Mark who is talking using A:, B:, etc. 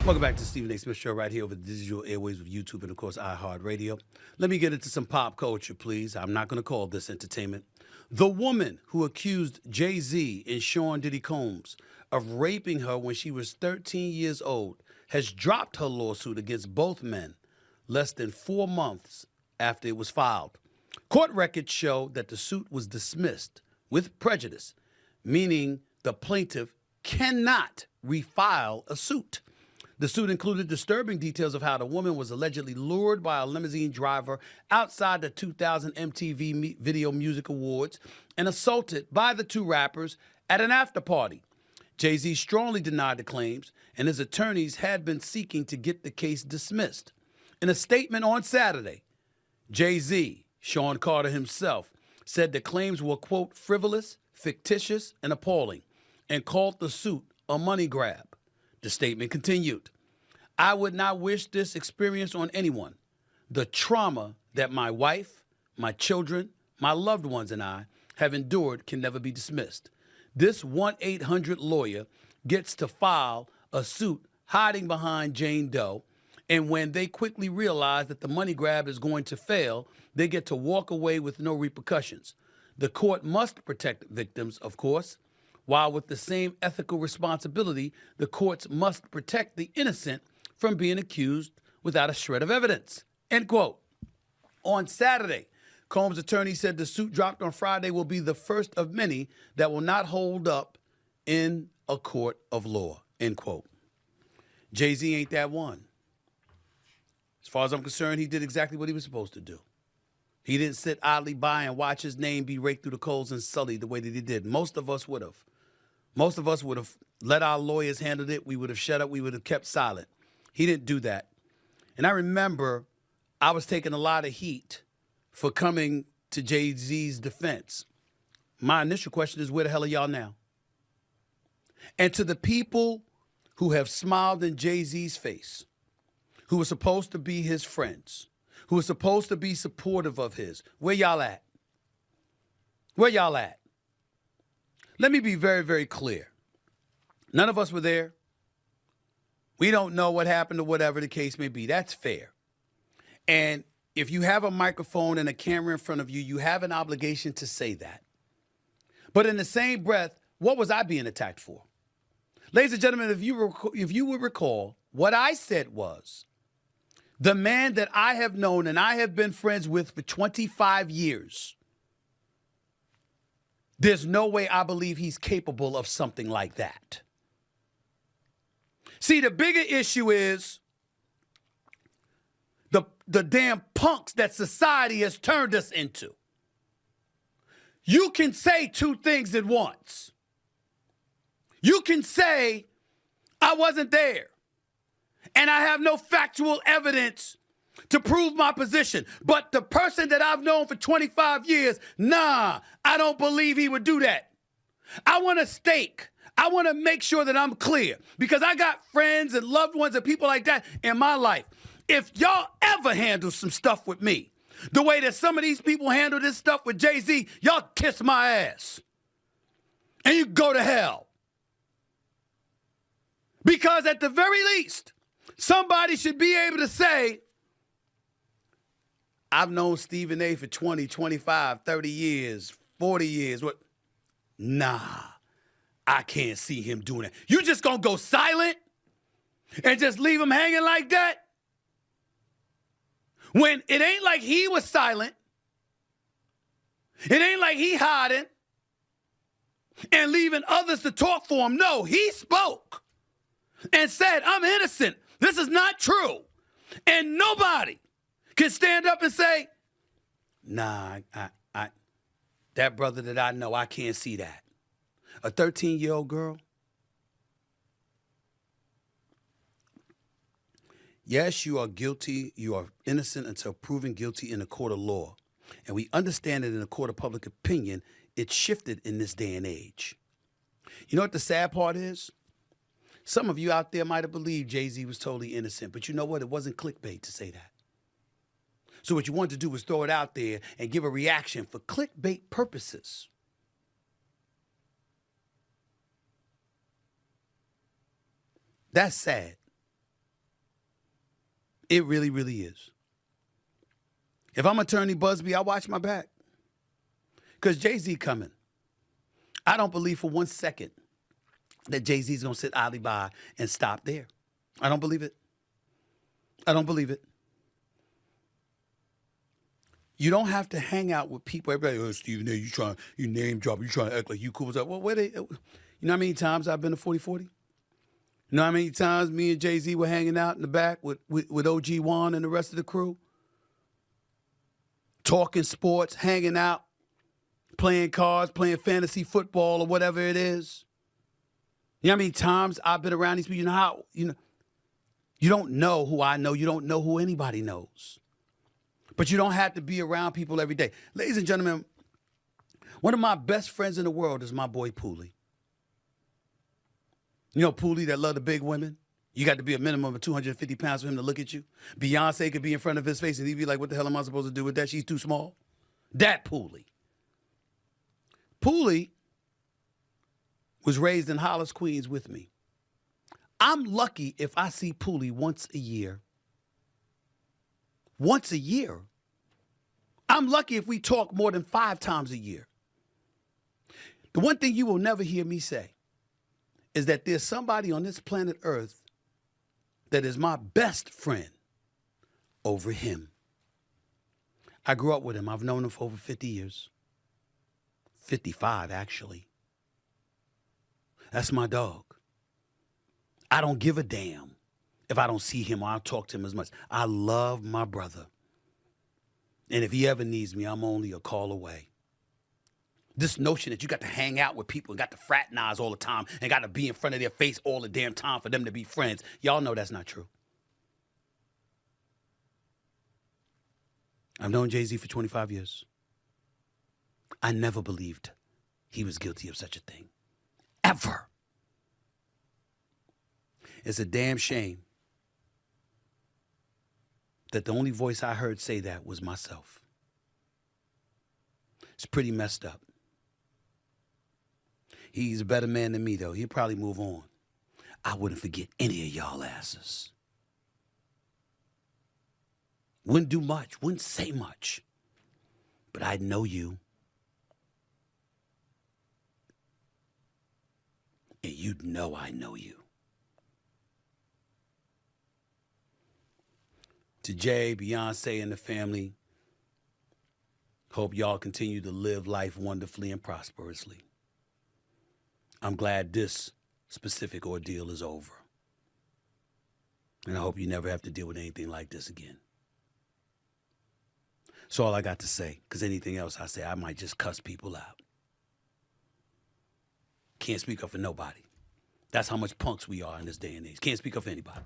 A: Welcome back to the Stephen A. Smith Show right here over the digital airwaves of YouTube and, of course, iHeartRadio. Let me get into some pop culture, please. I'm not going to call this entertainment. The woman who accused Jay-Z and Sean Diddy Combs of raping her when she was 13 years old has dropped her lawsuit against both men less than 4 months after it was filed. Court records show that the suit was dismissed with prejudice, meaning the plaintiff cannot refile a suit. The suit included disturbing details of how the woman was allegedly lured by a limousine driver outside the 2000 MTV Video Music Awards and assaulted by the two rappers at an after party. Jay-Z strongly denied the claims, and his attorneys had been seeking to get the case dismissed. In a statement on Saturday, Jay-Z, Sean Carter himself, said the claims were, quote, frivolous, fictitious, and appalling, and called the suit a money grab. The statement continued, I would not wish this experience on anyone. The trauma that my wife, my children, my loved ones, and I have endured can never be dismissed. This 1-800 lawyer gets to file a suit hiding behind Jane Doe, and when they quickly realize that the money grab is going to fail, they get to walk away with no repercussions. The court must protect victims, of course, while with the same ethical responsibility, the courts must protect the innocent from being accused without a shred of evidence, end quote. On Saturday, Combs' attorney said the suit dropped on Friday will be the first of many that will not hold up in a court of law, end quote. Jay-Z ain't that one. As far as I'm concerned, he did exactly what he was supposed to do. He didn't sit idly by and watch his name be raked through the coals and sullied the way that he did. Most of us would have. Most of us would have let our lawyers handle it. We would have shut up. We would have kept silent. He didn't do that. And I remember I was taking a lot of heat for coming to Jay-Z's defense. My initial question is, where the hell are y'all now? And to the people who have smiled in Jay-Z's face, who were supposed to be his friends, who were supposed to be supportive of his, where y'all at? Where y'all at? Let me be very, very clear. None of us were there. We don't know what happened or whatever the case may be. That's fair. And if you have a microphone and a camera in front of you, you have an obligation to say that. But in the same breath, what was I being attacked for? Ladies and gentlemen, if you would recall, what I said was, the man that I have known and I have been friends with for 25 years, there's no way I believe he's capable of something like that. See, the bigger issue is the damn punks that society has turned us into. You can say two things at once. You can say, I wasn't there, and I have no factual evidence to prove my position. But the person that I've known for 25 years, nah, I don't believe he would do that. I want a stake. I want to make sure that I'm clear, because I got friends and loved ones and people like that in my life. If y'all ever handle some stuff with me the way that some of these people handle this stuff with Jay-Z, y'all kiss my ass. And you go to hell. Because at the very least, somebody should be able to say, I've known Stephen A. for 20, 25, 30 years, 40 years. What? Nah, I can't see him doing it. You just gonna go silent and just leave him hanging like that? When it ain't like he was silent, it ain't like he hiding and leaving others to talk for him. No, he spoke and said, I'm innocent. This is not true. And nobody can stand up and say, nah, that brother that I know, I can't see that. A 13-year-old girl? Yes, you are guilty. You are innocent until proven guilty in a court of law. And we understand that in a court of public opinion, it's shifted in this day and age. You know what the sad part is? Some of you out there might have believed Jay-Z was totally innocent, but you know what? It wasn't clickbait to say that. So what you wanted to do was throw it out there and give a reaction for clickbait purposes. That's sad. It really, really is. If I'm Attorney Busby, I watch my back. Because Jay-Z coming. I don't believe for 1 second that Jay-Z's going to sit idly by and stop there. I don't believe it. I don't believe it. You don't have to hang out with people. Everybody, oh, Stephen A., you name drop, you trying to act like you cool. Well, where they, you know how many times I've been to 40/40? You know how many times me and Jay-Z were hanging out in the back with OG Juan and the rest of the crew? Talking sports, hanging out, playing cards, playing fantasy football or whatever it is. You know how many times I've been around these people? You know how, you don't know who I know. You don't know who anybody knows. But you don't have to be around people every day. Ladies and gentlemen, one of my best friends in the world is my boy Pooley. You know Pooley that love the big women? You got to be a minimum of 250 pounds for him to look at you. Beyonce could be in front of his face and he'd be like, what the hell am I supposed to do with that? She's too small. That Pooley. Pooley was raised in Hollis, Queens with me. I'm lucky if I see Pooley once a year. Once a year. I'm lucky if we talk more than 5 times a year. The one thing you will never hear me say is that there's somebody on this planet Earth that is my best friend over him. I grew up with him. I've known him for over 50 years. 55, actually. That's my dog. I don't give a damn if I don't see him or I don't talk to him as much. I love my brother. And if he ever needs me, I'm only a call away. This notion that you got to hang out with people and got to fraternize all the time and got to be in front of their face all the damn time for them to be friends, y'all know that's not true. I've known Jay-Z for 25 years. I never believed he was guilty of such a thing. Ever. It's a damn shame that the only voice I heard say that was myself. It's pretty messed up. He's a better man than me, though. He'll probably move on. I wouldn't forget any of y'all asses. Wouldn't do much, wouldn't say much. But I know you. And you'd know I know you. To Jay, Beyonce, and the family, hope y'all continue to live life wonderfully and prosperously. I'm glad this specific ordeal is over. And I hope you never have to deal with anything like this again. That's all I got to say, because anything else I say, I might just cuss people out. Can't speak up for nobody. That's how much punks we are in this day and age. Can't speak up for anybody.